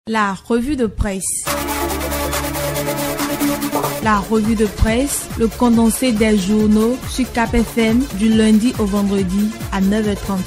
La revue de presse. La revue de presse, le condensé des journaux sur Cap FM du lundi au vendredi à 9h30.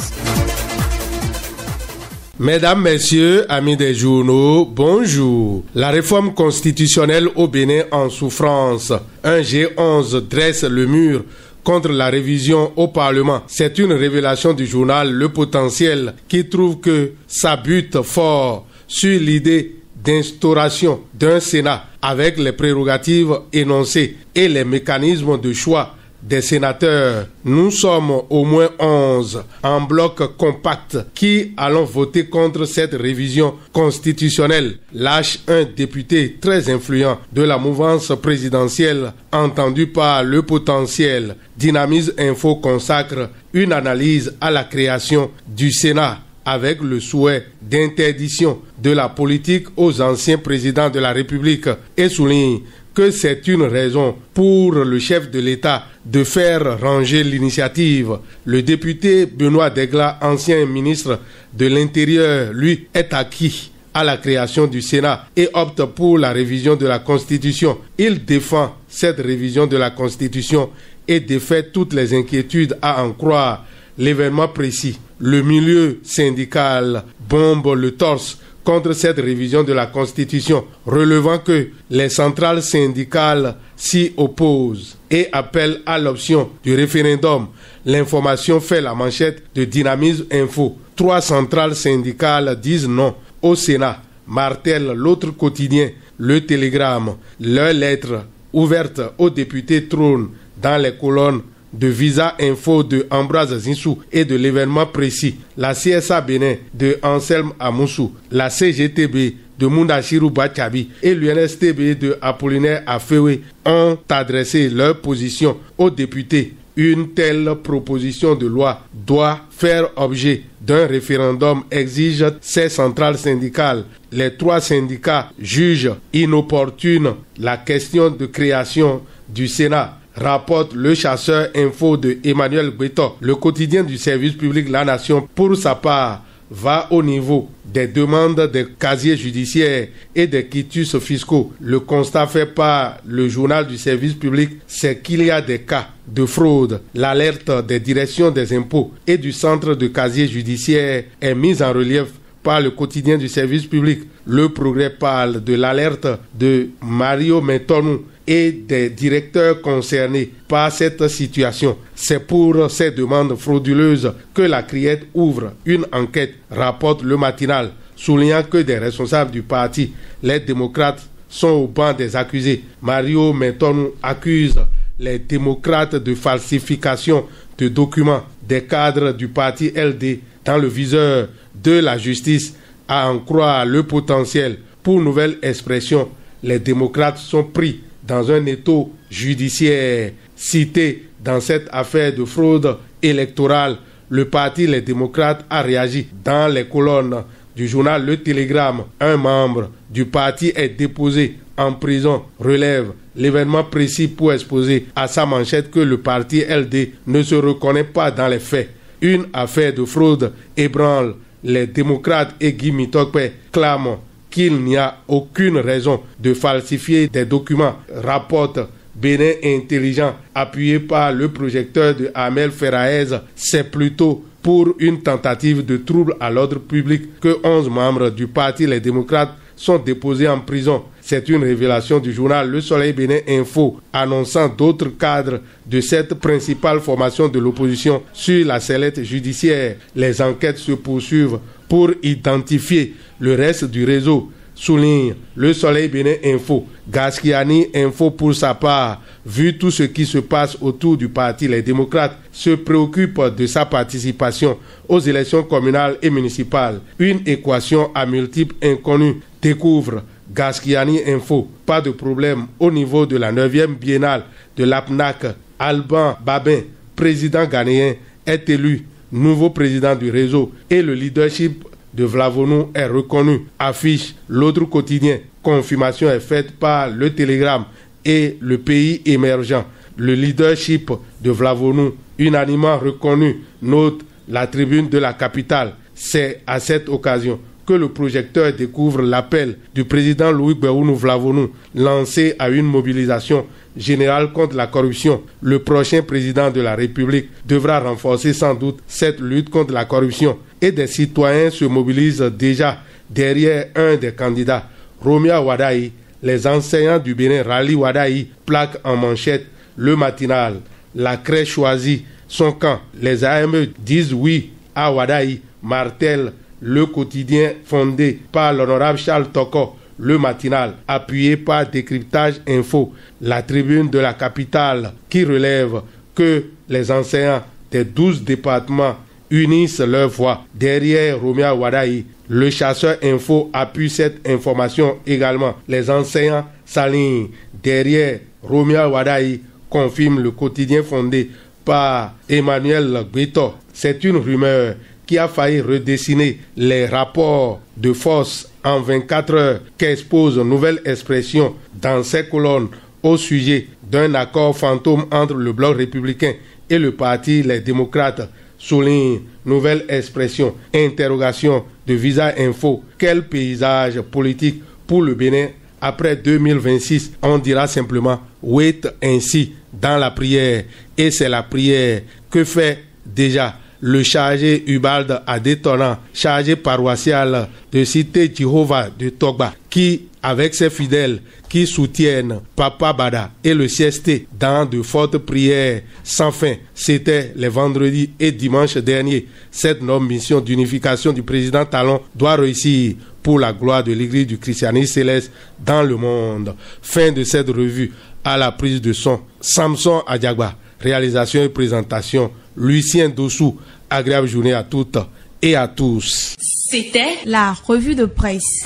Mesdames, Messieurs, amis des journaux, bonjour. La réforme constitutionnelle au Bénin en souffrance. Un G11 dresse le mur contre la révision au Parlement. C'est une révélation du journal Le Potentiel qui trouve que ça bute fort sur l'idée d'instauration d'un Sénat avec les prérogatives énoncées et les mécanismes de choix des sénateurs. Nous sommes au moins 11 en bloc compact qui allons voter contre cette révision constitutionnelle, lâche un député très influent de la mouvance présidentielle entendu par Le Potentiel. Dynamise Info consacre une analyse à la création du Sénat avec le souhait d'interdiction de la politique aux anciens présidents de la République et souligne que c'est une raison pour le chef de l'État de faire ranger l'initiative. Le député Benoît Degla, ancien ministre de l'Intérieur, lui, est acquis à la création du Sénat et opte pour la révision de la Constitution. Il défend cette révision de la Constitution et défait toutes les inquiétudes à en croire l'événement précis. Le milieu syndical bombe le torse contre cette révision de la Constitution, relevant que les centrales syndicales s'y opposent et appellent à l'option du référendum. L'information fait la manchette de Dynamise Info. 3 centrales syndicales disent non au Sénat, martèle l'autre quotidien, Le Télégramme. Leur lettre ouverte aux députés trône dans les colonnes de Visa Info de Ambroise Zinsou et de l'événement précis. La CSA Bénin de Anselme Amoussou, la CGTB de Moundachirou Bachabi et l'UNSTB de Apollinaire Afewe ont adressé leur position aux députés. Une telle proposition de loi doit faire objet d'un référendum, exige ces centrales syndicales. Les 3 syndicats jugent inopportune la question de création du Sénat, rapporte le Chasseur Info de Emmanuel Beto. Le quotidien du service public La Nation, pour sa part, va au niveau des demandes des casiers judiciaires et des quitus fiscaux. Le constat fait par le journal du service public, c'est qu'il y a des cas de fraude. L'alerte des directions des impôts et du centre de casier judiciaire est mise en relief par le quotidien du service public. Le Progrès parle de l'alerte de Mario Mentonou et des directeurs concernés par cette situation. C'est pour ces demandes frauduleuses que la Criette ouvre une enquête, rapporte le Matinal, soulignant que des responsables du parti, les démocrates, sont au banc des accusés. Mario Mentonou accuse les démocrates de falsification de documents des cadres du parti LD dans le viseur de la justice, à en croire Le Potentiel. Pour nouvelle expression, les démocrates sont pris dans un étau judiciaire. Cité dans cette affaire de fraude électorale, le parti Les Démocrates a réagi. Dans les colonnes du journal Le Télégramme, un membre du parti est déposé en prison, relève l'événement précis pour exposer à sa manchette que le parti LD ne se reconnaît pas dans les faits. Une affaire de fraude ébranle les démocrates et Guy Mitokpe clament qu'il n'y a aucune raison de falsifier des documents, rapporte Bénin Intelligent, appuyé par le projecteur de Amel Ferraez. C'est plutôt pour une tentative de trouble à l'ordre public que 11 membres du parti Les Démocrates sont déposés en prison. C'est une révélation du journal Le Soleil Bénin Info, annonçant d'autres cadres de cette principale formation de l'opposition sur la sellette judiciaire. Les enquêtes se poursuivent pour identifier le reste du réseau, souligne Le Soleil Bénin Info. Gaskiani Info, pour sa part, vu tout ce qui se passe autour du parti Les Démocrates, se préoccupe de sa participation aux élections communales et municipales. Une équation à multiples inconnus, découvre Gaskiani Info. Pas de problème au niveau de la 9e biennale de l'APNAC. Alban Babin, président ghanéen, est élu nouveau président du réseau et le leadership de Vlavonou est reconnu, affiche l'autre quotidien. Confirmation est faite par Le Télégramme et Le Pays émergent. Le leadership de Vlavonou, unanimement reconnu, note la tribune de la capitale. C'est à cette occasion que le projecteur découvre l'appel du président Louis Gbéounou Vlavonou lancé à une mobilisation générale contre la corruption. Le prochain président de la République devra renforcer sans doute cette lutte contre la corruption. Et des citoyens se mobilisent déjà derrière un des candidats, Romia Wadaï. Les enseignants du Bénin rallient Wadaï, plaque en manchette le matinal. La crèche choisit son camp. Les AME disent oui à Wadaï, martèle le quotidien fondé par l'honorable Charles Toko, le matinal, appuyé par Décryptage Info, la tribune de la capitale, qui relève que les enseignants des 12 départements unissent leurs voix derrière Romia Wadaï. Le chasseur Info appuie cette information également. Les enseignants s'alignent derrière Romia Wadaï, confirme le quotidien fondé par Emmanuel Gbeto. C'est une rumeur qui a failli redessiner les rapports de force en 24 heures qu'expose Nouvelle Expression dans ses colonnes au sujet d'un accord fantôme entre le Bloc républicain et le parti Les Démocrates. Souligne Nouvelle Expression. Interrogation de Visa Info. Quel paysage politique pour le Bénin après 2026? On dira simplement wait ainsi dans la prière. Et c'est la prière que fait déjà le chargé Ubald Adétonnant, chargé paroissial de Cité Jéhovah de Togba, qui, avec ses fidèles qui soutiennent Papa Bada et le CST dans de fortes prières sans fin. C'était les vendredis et dimanches derniers. Cette noble mission d'unification du président Talon doit réussir pour la gloire de l'Église du christianisme céleste dans le monde. Fin de cette revue à la prise de son. Samson Adiagba, réalisation et présentation. Lucien Dossou, agréable journée à toutes et à tous. C'était la revue de presse.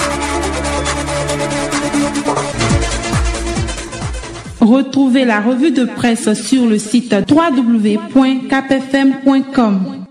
Retrouvez la revue de presse sur le site www.capfm.com.